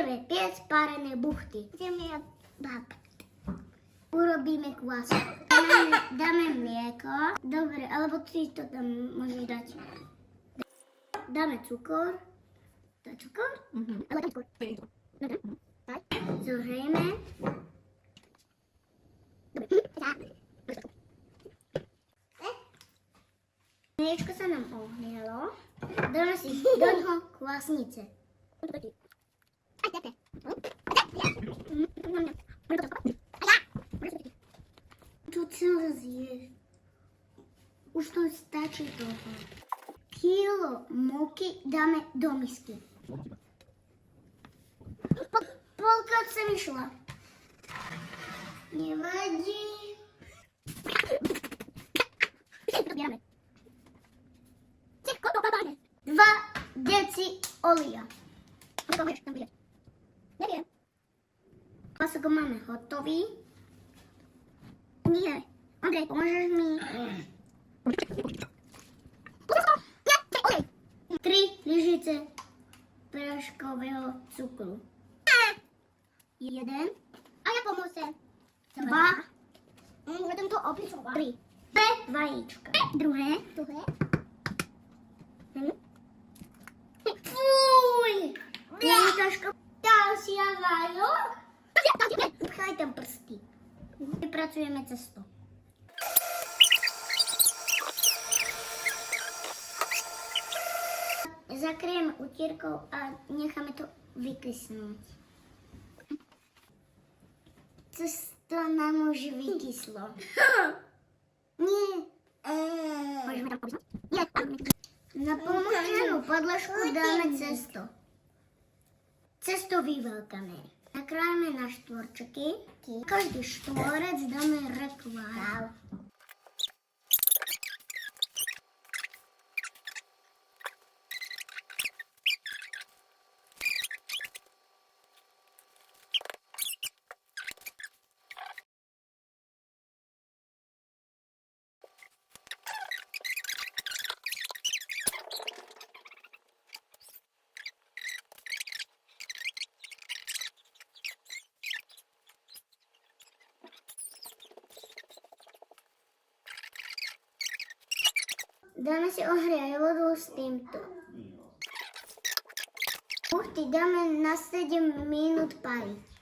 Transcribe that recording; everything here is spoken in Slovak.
Ideme piec párené buchty. Ideme urobíme kvás. Dáme mlieko. Dobre, alebo ty to tam môžeš dať. Dáme cukor. To je cukor? Alebo tam cukor. Tak. Zohrieme. Mliečko sa nám ohrialo. Dáme si do ňoho kvásnice. Tu celé zješ. Už to stačí toho. Kilo múky dáme do misky. Polkrát som išla. Nevadí. Dobierame. 2 deci olija. Neviem. Kvások máme hotový. Nie. Andrej, pomôžeš mi? 3 lyžice práškového cukru. 1. A ja pomôžem. 2. Budem to opisovať. 3. 2 vajíčka. Druhé. Fuj! Jankaško, dal si ja vajok? Uchaj tam prsty. Vypracujeme cesto. Zakryjeme utierkou a necháme to vykysnúť. Cesto nám už vykyslo. Nie. Môžeme tam obísť? Nie. Na pomočenú podložku dáme cesto. Cesto vyvelkáme. Nakrájame na štvorčeky. Každý štvorec dáme rekvár. Dáme si ohriať vodu s týmto. Buchty dáme na 7 minút pariť.